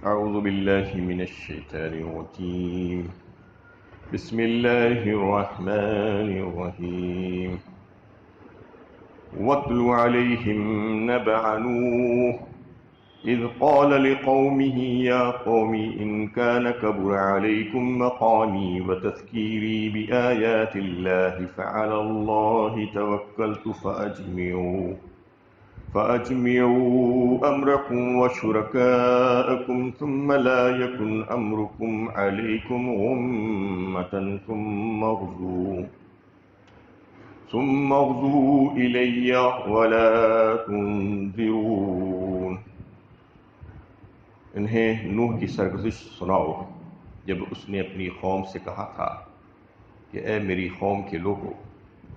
أعوذ بالله من الشيطان الرجيم. بسم الله الرحمن الرحيم. واتل عليهم نبأ نوح إذ قال لقومه يا قوم إن كان كبر عليكم مقامي وتذكيري بآيات الله فعلى الله توكلت فأجمعوا أمركم وشركاءكم ثم لا يكن أمركم عليكم غمة ثم اغضوا إلي ولا تنذرون. انہیں نوح کی سرگزشت سناؤ جب اس نے اپنی قوم سے کہا تھا کہ اے میری قوم کے لوگو،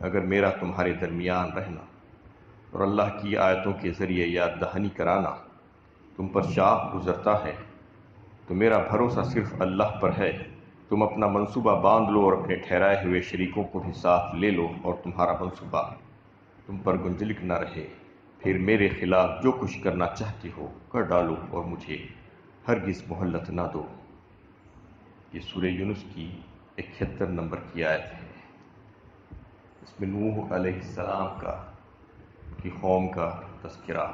اگر میرا تمہارے درمیان رہنا اور اللہ کی آیتوں کے ذریعے یاد دہانی کرانا تم پر شاق گزرتا ہے تو میرا بھروسہ صرف اللہ پر ہے. تم اپنا منصوبہ باندھ لو اور اپنے ٹھہرائے ہوئے شریکوں کو بھی ساتھ لے لو اور تمہارا منصوبہ تم پر گنجلک نہ رہے. پھر میرے خلاف جو کچھ کرنا چاہتے ہو کر ڈالو اور مجھے ہرگز مہلت نہ دو. یہ سورہ یونس کی 71 نمبر کی آیت ہے. اس میں نوح علیہ السلام کی قوم کا تذکرہ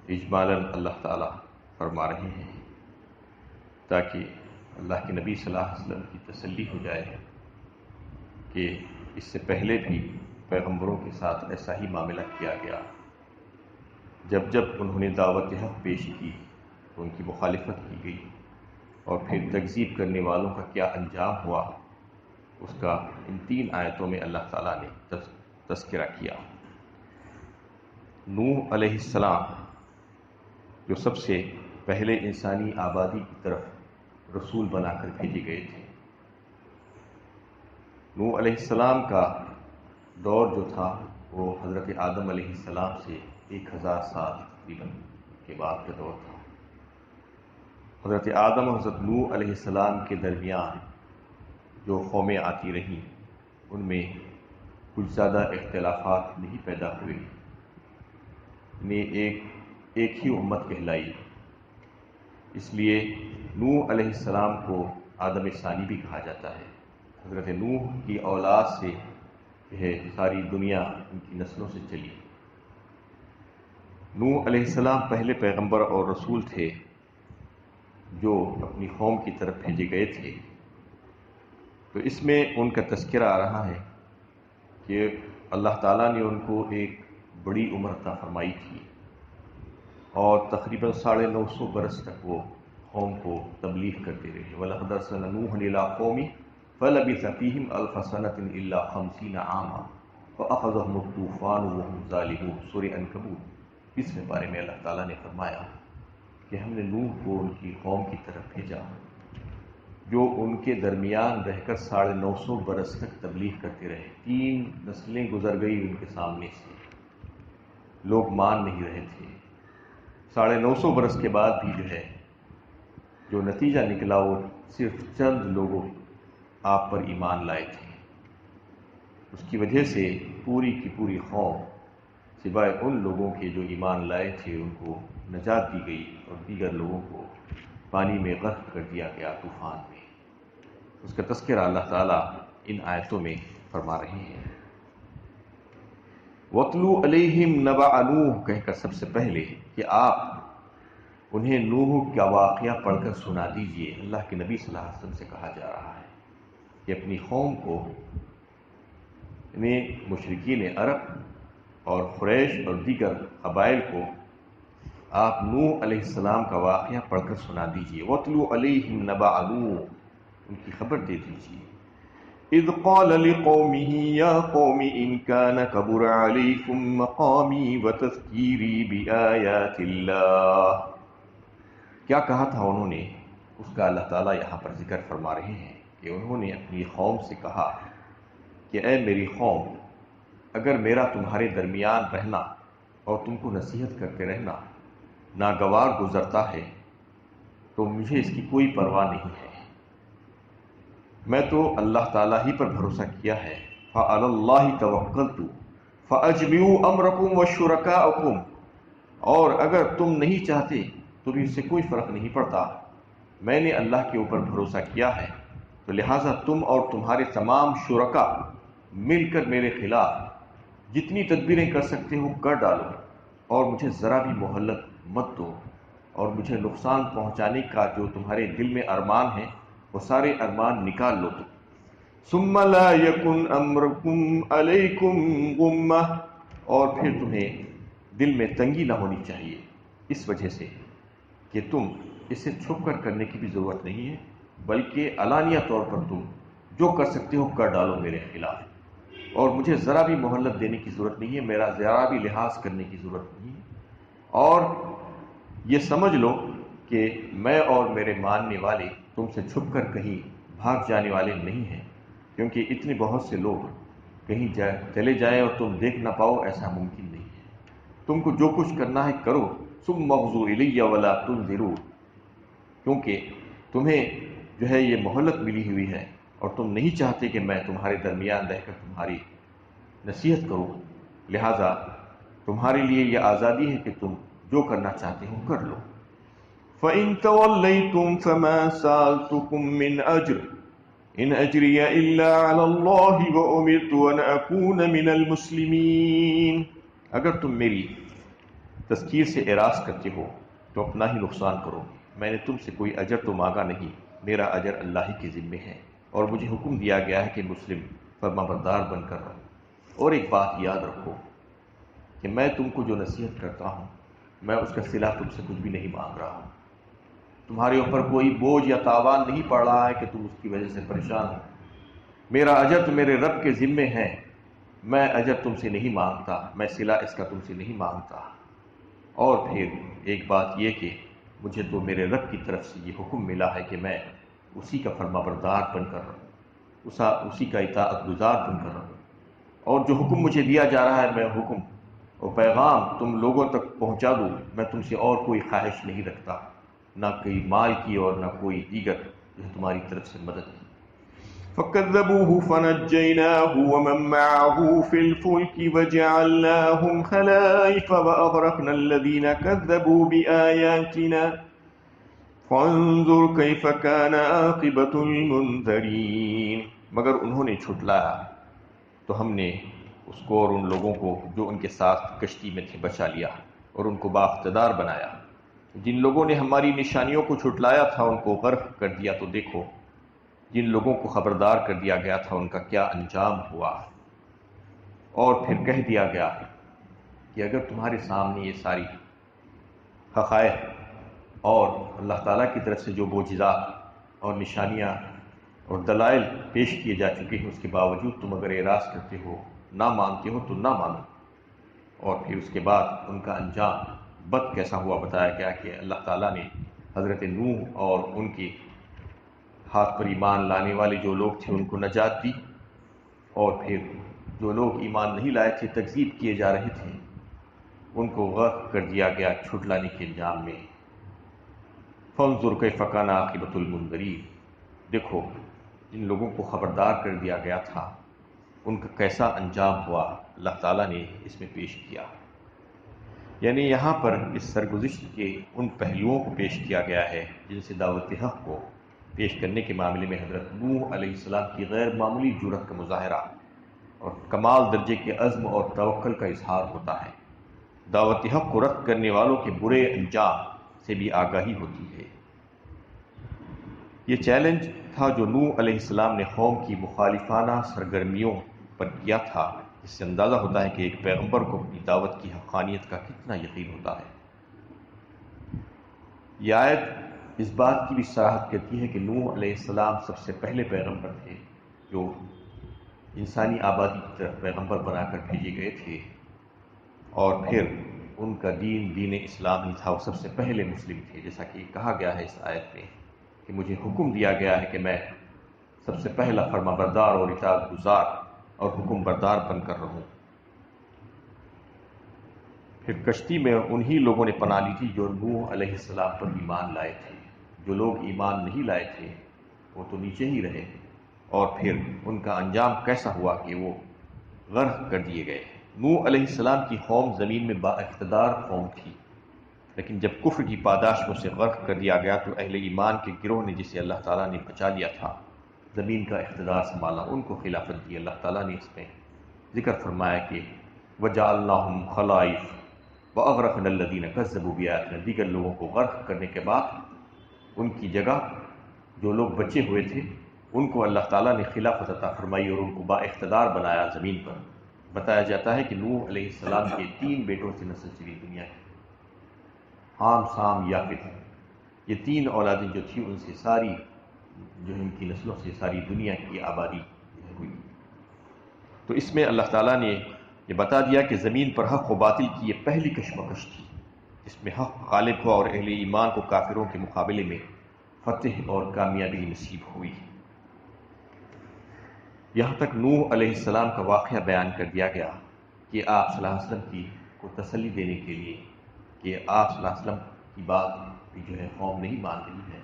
اجمالاً اللہ تعالیٰ فرما رہے ہیں تاکہ اللہ کے نبی صلی اللہ علیہ وسلم کی تسلی ہو جائے کہ اس سے پہلے بھی پیغمبروں کے ساتھ ایسا ہی معاملہ کیا گیا. جب انہوں نے دعوت حق پیش کی تو ان کی مخالفت کی گئی اور پھر تکذیب کرنے والوں کا کیا انجام ہوا اس کا ان 3 آیتوں میں اللہ تعالیٰ نے تذکرہ کیا. نوح علیہ السلام جو سب سے پہلے انسانی آبادی کی طرف رسول بنا کر بھیجے گئے تھے. نوح علیہ السلام کا دور جو تھا وہ حضرت آدم علیہ السلام سے 1000 سال تقریباً کے بعد کا دور تھا. حضرت آدم اور حضرت نوح علیہ السلام کے درمیان جو قومیں آتی رہیں ان میں کچھ زیادہ اختلافات نہیں پیدا ہوئے. نے ایک ہی امت کہلائی. اس لیے نوح علیہ السلام کو آدم ثانی بھی کہا جاتا ہے. حضرت نوح کی اولاد سے ساری دنیا ان کی نسلوں سے چلی. نوح علیہ السلام پہلے پیغمبر اور رسول تھے جو اپنی قوم کی طرف بھیجے گئے تھے. تو اس میں ان کا تذکرہ آ رہا ہے کہ اللہ تعالیٰ نے ان کو ایک بڑی عمر عطا فرمائی تھی اور تقریباً 950 برس تک وہ قوم کو تبلیغ کرتے رہے. وَلَقَدْ أَرْسَلْنَا نُوحًا إِلَىٰ قَوْمِهِ فَلَبِثَ فِيهِمْ أَلْفَ سَنَةٍ إِلَّا 50 عَامًا فَأَخَذَهُمُ الطُّوفَانُ وَهُمْ ظَالِمُونَ. سورہ عنکبوت 20ویں پارے میں اللہ تعالیٰ نے فرمایا کہ ہم نے نوح کو ان کی قوم کی طرف بھیجا جو ان کے درمیان رہ کر 950 برس تک تبلیغ کرتے رہے. 3 نسلیں گزر گئی ان کے سامنے سے، لوگ مان نہیں رہے تھے. 950 برس کے بعد بھی جو نتیجہ نکلا وہ صرف چند لوگوں آپ پر ایمان لائے تھے. اس کی وجہ سے پوری کی پوری قوم سوائے ان لوگوں کے جو ایمان لائے تھے ان کو نجات دی گئی اور دیگر لوگوں کو پانی میں غرق کر دیا گیا طوفان میں. اس کا تذکرہ اللہ تعالیٰ ان آیتوں میں فرما رہے ہیں. وَاتْلُوا عَلَيْهِمْ نَبَأَ نُوحٍ کہہ کر سب سے پہلے کہ آپ انہیں نوح کا واقعہ پڑھ کر سنا دیجئے. اللہ کے نبی صلی اللہ علیہ وسلم سے کہا جا رہا ہے کہ اپنی قوم کو مشرکین عرب اور قریش اور دیگر قبائل کو آپ نوح علیہ السلام کا واقعہ پڑھ کر سنا دیجئے. وَاتْلُوا عَلَيْهِمْ نَبَأَ نُوحٍ ان کی خبر دے دیجئے. اذ قال لقومه يا قوم ان كان كبر عليكم مقامي وتذكيري بآيات الله. کیا کہا تھا انہوں نے، اس کا اللہ تعالیٰ یہاں پر ذکر فرما رہے ہیں کہ انہوں نے اپنی قوم سے کہا کہ اے میری قوم، اگر میرا تمہارے درمیان رہنا اور تم کو نصیحت کرتے رہنا ناگوار گزرتا ہے تو مجھے اس کی کوئی پرواہ نہیں ہے. میں تو اللہ تعالیٰ ہی پر بھروسہ کیا ہے. فَعَلَى اللَّهِ تَوَكَّلْتُ فَأَجْمِعُوا أَمْرَكُمْ وَشُرَكَاءَكُمْ. اور اگر تم نہیں چاہتے تو بھی اس سے کوئی فرق نہیں پڑتا، میں نے اللہ کے اوپر بھروسہ کیا ہے، تو لہٰذا تم اور تمہارے تمام شرکا مل کر میرے خلاف جتنی تدبیریں کر سکتے ہو کر ڈالو، اور مجھے ذرا بھی مہلت مت دو، اور مجھے نقصان پہنچانے کا جو تمہارے دل میں ارمان ہے وہ سارے ارمان نکال لو تم۔ ثم لا یکن امرکم علیکم غمہ، اور پھر تمہیں دل میں تنگی نہ ہونی چاہیے اس وجہ سے کہ تم اسے چھپ کر کرنے کی بھی ضرورت نہیں ہے، بلکہ علانیہ طور پر تم جو کر سکتے ہو کر ڈالو میرے خلاف، اور مجھے ذرا بھی مہلت دینے کی ضرورت نہیں ہے، میرا ذرا بھی لحاظ کرنے کی ضرورت نہیں ہے، اور یہ سمجھ لو کہ میں اور میرے ماننے والے تم سے چھپ کر کہیں بھاگ جانے والے نہیں ہیں، کیونکہ اتنے بہت سے لوگ کہیں چلے جائیں اور تم دیکھ نہ پاؤ، ایسا ممکن نہیں ہے۔ تم کو جو کچھ کرنا ہے کرو، ثم اغضوا الی ولا تنظرون، کیونکہ تمہیں جو ہے یہ مہلت ملی ہوئی ہے اور تم نہیں چاہتے کہ میں تمہارے درمیان رہ کر تمہاری نصیحت کروں، لہٰذا تمہارے لیے یہ آزادی ہے کہ تم جو کرنا چاہتے ہو کر لو۔ فَإِن تَوَلَّيْتُمْ فَمَا سَأَلْتُكُم مِّنْ أَجْرٍ إِنْ أَجْرِيَ إِلَّا عَلَى اللَّهِ وَأُمِرْتُ أَنْ أَكُونَ مِنَ الْمُسْلِمِينَ، اگر تم میری تذکیر سے اعراض کرتے ہو تو اپنا ہی نقصان کرو، میں نے تم سے کوئی اجر تو مانگا نہیں، میرا اجر اللہ ہی کے ذمے ہے، اور مجھے حکم دیا گیا ہے کہ مسلم فرما بردار بن کر رہو۔ اور ایک بات یاد رکھو کہ میں تم کو جو نصیحت کرتا ہوں میں اس کا صلہ تم سے کچھ بھی نہیں مانگ رہا ہوں، تمہارے اوپر کوئی بوجھ یا تاوان نہیں پڑ رہا ہے کہ تم اس کی وجہ سے پریشان ہو، میرا اجر تو میرے رب کے ذمے ہے، میں اجر تم سے نہیں مانگتا، میں صلہ اس کا تم سے نہیں مانگتا۔ اور پھر ایک بات یہ کہ مجھے تو میرے رب کی طرف سے یہ حکم ملا ہے کہ میں اسی کا فرما بردار بن کر رہوں، اسی کا اطاعت گزار بن کر رہوں، اور جو حکم مجھے دیا جا رہا ہے میں حکم اور پیغام تم لوگوں تک پہنچا دوں، میں تم سے اور کوئی خواہش نہیں رکھتا، نہ کوئی مال کی اور نہ کوئی دیگر جو تمہاری طرف سے مدد کی۔ فَكَذَّبُوهُ فَنَجَّيْنَاهُ وَمَن مَّعَهُ فِي الْفُلْكِ وَجَعَلْنَاهُمْ خَلَائِفَ وَأَغْرَقْنَا الَّذِينَ كَذَّبُوا بِآيَاتِنَا فَانظُرْ كَيْفَ كَانَ عَاقِبَةُ الْمُنذَرِينَ، مگر انہوں نے جھٹلایا تو ہم نے اس کو اور ان لوگوں کو جو ان کے ساتھ کشتی میں تھے بچا لیا اور ان کو بااقتدار بنایا۔ جن لوگوں نے ہماری نشانیوں کو جھٹلایا تھا ان کو غرق کر دیا، تو دیکھو جن لوگوں کو خبردار کر دیا گیا تھا ان کا کیا انجام ہوا۔ اور پھر کہہ دیا گیا کہ اگر تمہارے سامنے یہ ساری حقائق اور اللہ تعالیٰ کی طرف سے جو معجزات اور نشانیاں اور دلائل پیش کیے جا چکے ہیں، اس کے باوجود تم اگر اعراض کرتے ہو، نہ مانتے ہو تو نہ مانو۔ اور پھر اس کے بعد ان کا انجام بد کیسا ہوا بتایا گیا کہ اللہ تعالیٰ نے حضرت نوح اور ان کے ہاتھ پر ایمان لانے والے جو لوگ تھے ان کو نجات دی، اور پھر جو لوگ ایمان نہیں لائے تھے، تکذیب کیے جا رہے تھے، ان کو غرق کر دیا گیا چھٹلانے کے انجام میں۔ فانظر کیف کان عاقبۃ المنذرین، دیکھو جن لوگوں کو خبردار کر دیا گیا تھا ان کا کیسا انجام ہوا، اللہ تعالیٰ نے اس میں پیش کیا۔ یعنی یہاں پر اس سرگزشت کے ان پہلوؤں کو پیش کیا گیا ہے جن سے دعوت حق کو پیش کرنے کے معاملے میں حضرت نوح علیہ السلام کی غیر معمولی جرأت کا مظاہرہ اور کمال درجے کے عزم اور توکل کا اظہار ہوتا ہے۔ دعوت حق کو رد کرنے والوں کے برے انجام سے بھی آگاہی ہوتی ہے۔ یہ چیلنج تھا جو نوح علیہ السلام نے قوم کی مخالفانہ سرگرمیوں پر کیا تھا، اس سے اندازہ ہوتا ہے کہ ایک پیغمبر کو اپنی دعوت کی حقانیت کا کتنا یقین ہوتا ہے۔ یہ آیت اس بات کی بھی صراحت کرتی ہے کہ نوح علیہ السلام سب سے پہلے پیغمبر تھے جو انسانی آبادی کی طرف پیغمبر بنا کر بھیجے گئے تھے، اور پھر ان کا دین اسلام ہی تھا، وہ سب سے پہلے مسلم تھے، جیسا کہ کہا گیا ہے اس آیت میں کہ مجھے حکم دیا گیا ہے کہ میں سب سے پہلا فرما بردار اور اطاعت گزار اور حکم بردار بن کر رہوں۔ پھر کشتی میں انہی لوگوں نے پناہ لی تھی جو نوح علیہ السلام پر ایمان لائے تھے، جو لوگ ایمان نہیں لائے تھے وہ تو نیچے ہی رہے، اور پھر ان کا انجام کیسا ہوا کہ وہ غرق کر دیے گئے۔ نوح علیہ السلام کی قوم زمین میں با اقتدار قوم تھی، لیکن جب کفر کی پاداش میں اسے غرق کر دیا گیا تو اہل ایمان کے گروہ نے جسے اللہ تعالیٰ نے بچا لیا تھا، زمین کا اقتدار سنبھالا، ان کو خلافت دی۔ اللہ تعالیٰ نے اس میں ذکر فرمایا کہ وَجَعَلْنَاهُمْ خَلَائِفَ وَأَغْرَقْنَا الَّذِينَ كَذَّبُوا بِآيَاتِنَا، دیگر لوگوں کو غرق کرنے کے بعد ان کی جگہ جو لوگ بچے ہوئے تھے ان کو اللہ تعالیٰ نے خلافت عطا فرمائی اور ان کو با اقتدار بنایا زمین پر۔ بتایا جاتا ہے کہ نوح علیہ السلام کے 3 بیٹوں سے نسل چلی دنیا کی، حام، سام، یافت، یہ 3 اولادیں جو تھیں ان سے ساری جو ان کی نسلوں سے ساری دنیا کی آبادی ہوئی۔ تو اس میں اللہ تعالیٰ نے یہ بتا دیا کہ زمین پر حق و باطل کی یہ پہلی کشمکش تھی، اس میں حق غالب ہوا اور اہل ایمان کو کافروں کے مقابلے میں فتح اور کامیابی نصیب ہوئی۔ یہاں تک نوح علیہ السلام کا واقعہ بیان کر دیا گیا کہ آپ صلی اللہ علیہ وسلم کو تسلی دینے کے لیے کہ آپ صلی اللہ علیہ وسلم کی بات بھی جو ہے قوم نہیں مان رہی ہے،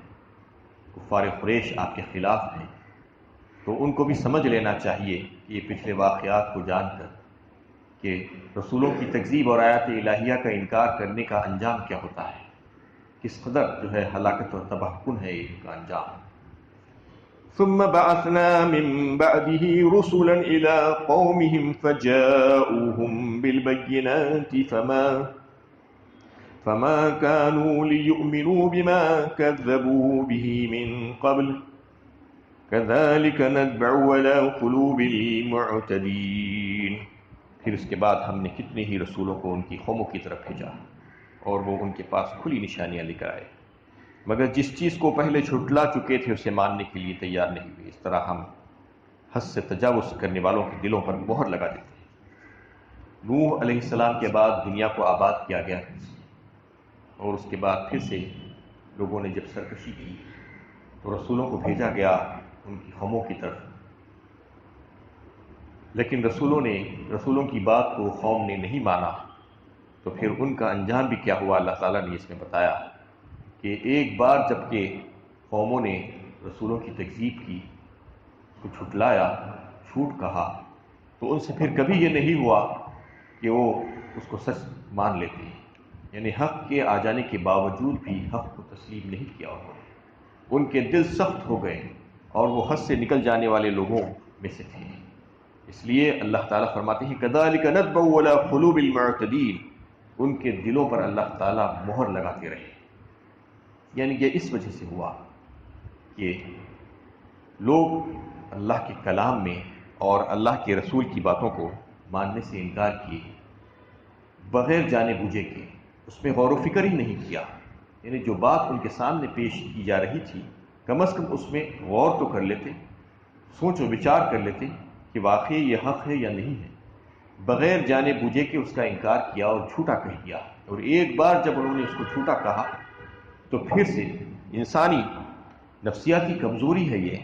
کفار قریش آپ کے خلاف ہیں، تو ان کو بھی سمجھ لینا چاہیے کہ یہ پچھلے واقعات کو جان کر کہ رسولوں کی تکذیب اور آیات الہیہ کا انکار کرنے کا انجام کیا ہوتا ہے، کس قدر جو ہے ہلاکت اور تباہ کن ہے ان کا انجام۔ ثم بعثنا من بعده رسلا إلى قومهم فجاءوهم بالبينات فما كانوا ليؤمنوا بما كذبوا به من قبل كذلك نتبع على قلوب المعتدين۔ پھر اس کے بعد ہم نے کتنے ہی رسولوں کو ان کی قوموں کی طرف بھیجا اور وہ ان کے پاس کھلی نشانیاں لے کر آئے، مگر جس چیز کو پہلے جھٹلا چکے تھے اسے ماننے کے لیے تیار نہیں ہوئے۔ اس طرح ہم حد سے تجاوز کرنے والوں کے دلوں پر مہر لگا دیتے ہیں۔ نوح علیہ السلام کے بعد دنیا کو آباد کیا گیا اور اس کے بعد پھر سے لوگوں نے جب سرکشی کی تو رسولوں کو بھیجا گیا ان کی قوموں کی طرف، لیکن رسولوں کی بات کو قوم نے نہیں مانا، تو پھر ان کا انجام بھی کیا ہوا اللہ تعالیٰ نے اس میں بتایا کہ ایک بار جب کہ قوموں نے رسولوں کی تکذیب کی، اس کو جھٹلایا، جھوٹ کہا، تو ان سے پھر کبھی یہ نہیں ہوا کہ وہ اس کو سچ مان لیتے ہیں، یعنی حق کے آ جانے کے باوجود بھی حق کو تسلیم نہیں کیا ان کے دل سخت ہو گئے اور وہ حد سے نکل جانے والے لوگوں میں سے تھے۔ اس لیے اللہ تعالیٰ فرماتے ہیں كَذَلِكَ نَتْبَعُ عَلَى قُلُوبِ الْمُعْتَدِينَ، ان کے دلوں پر اللہ تعالیٰ مہر لگاتے رہے، یعنی یہ اس وجہ سے ہوا کہ لوگ اللہ کے کلام میں اور اللہ کے رسول کی باتوں کو ماننے سے انکار کیے، بغیر جانے بوجھے کے، اس میں غور و فکر ہی نہیں کیا، یعنی جو بات ان کے سامنے پیش کی جا رہی تھی کم از کم اس میں غور تو کر لیتے، سوچ و بچار کر لیتے کہ واقعی یہ حق ہے یا نہیں ہے، بغیر جانے بوجھے کے اس کا انکار کیا اور جھوٹا کہہ دیا۔ اور ایک بار جب انہوں نے اس کو جھوٹا کہا تو پھر سے انسانی نفسیاتی کمزوری ہے یہ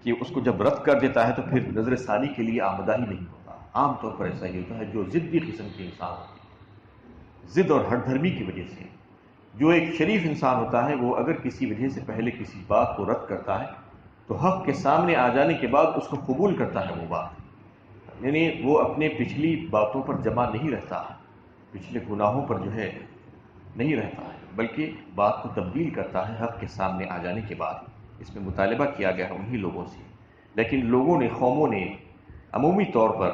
کہ اس کو جب رد کر دیتا ہے تو پھر نظر ثانی کے لیے آمدہ ہی نہیں ہوتا۔ عام طور پر ایسا ہی ہوتا ہے، جو ضدی قسم کے انسان ہوتے ہیں، ضد اور ہٹ دھرمی کی وجہ سے، جو ایک شریف انسان ہوتا ہے وہ اگر کسی وجہ سے پہلے کسی بات کو رد کرتا ہے تو حق کے سامنے آ جانے کے بعد اس کو قبول کرتا ہے وہ بات، یعنی وہ اپنے پچھلی باتوں پر جمع نہیں رہتا، پچھلے گناہوں پر جو ہے نہیں رہتا ہے، بلکہ بات کو تبدیل کرتا ہے حق کے سامنے آ جانے کے بعد۔ اس میں مطالبہ کیا گیا ہے انہی لوگوں سے، لیکن قوموں نے عمومی طور پر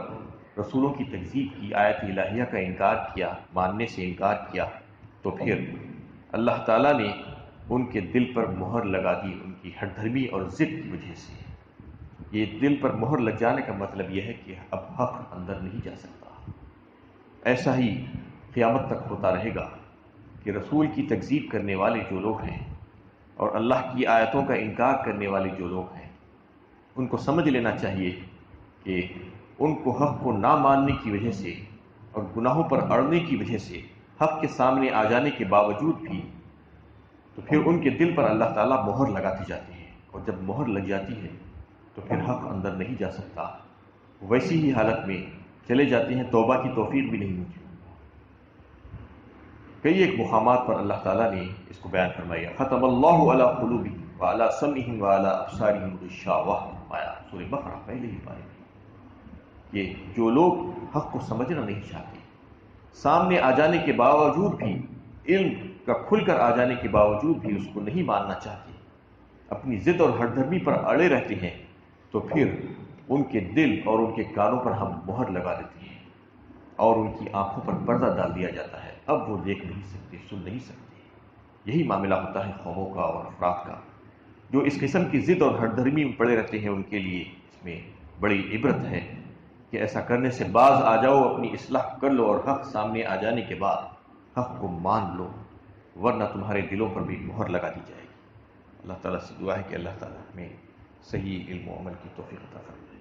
رسولوں کی تکذیب کی، آیت الہیہ کا انکار کیا، ماننے سے انکار کیا، تو پھر اللہ تعالیٰ نے ان کے دل پر مہر لگا دی ان کی ہٹ دھرمی اور ضد کی وجہ سے۔ یہ دل پر مہر لگ جانے کا مطلب یہ ہے کہ اب حق اندر نہیں جا سکتا۔ ایسا ہی قیامت تک ہوتا رہے گا کہ رسول کی تکذیب کرنے والے جو لوگ ہیں اور اللہ کی آیتوں کا انکار کرنے والے جو لوگ ہیں، ان کو سمجھ لینا چاہیے کہ ان کو حق کو نہ ماننے کی وجہ سے اور گناہوں پر اڑنے کی وجہ سے حق کے سامنے آ جانے کے باوجود بھی تو پھر ان کے دل پر اللہ تعالیٰ مہر لگاتی جاتی ہے، اور جب مہر لگ جاتی ہے تو پھر حق اندر نہیں جا سکتا، ویسی ہی حالت میں چلے جاتے ہیں، توبہ کی توفیق بھی نہیں ہوتی۔ کئی ایک مقامات پر اللہ تعالیٰ نے اس کو بیان فرمایا، ختم اللہ علی قلوبہم وعلی سمعہم وعلی ابصارہم غشاوہ، آیا سورہ بقرہ پہلے ہی پائے کہ جو لوگ حق کو سمجھنا نہیں چاہتے، سامنے آ جانے کے باوجود بھی علم کا کھل کر آ جانے کے باوجود بھی اس کو نہیں ماننا چاہتے، اپنی ضد اور ہٹ دھرمی پر اڑے رہتے ہیں، تو پھر ان کے دل اور ان کے کانوں پر ہم مہر لگا دیتے ہیں اور ان کی آنکھوں پر پردہ ڈال دیا جاتا ہے۔ اب وہ دیکھ نہیں سکتے، سن نہیں سکتے۔ یہی معاملہ ہوتا ہے قوموں کا اور افراد کا جو اس قسم کی ضد اور ہٹ دھرمی میں پڑے رہتے ہیں۔ ان کے لیے اس میں بڑی عبرت ہے کہ ایسا کرنے سے باز آ جاؤ، اپنی اصلاح کر لو اور حق سامنے آ جانے کے بعد حق کو مان لو، ورنہ تمہارے دلوں پر بھی مہر لگا دی جائے گی۔ اللہ تعالیٰ سے دعا ہے کہ اللہ تعالیٰ ہمیں صحیح علم و عمل کی توفیق عطا فرمائے۔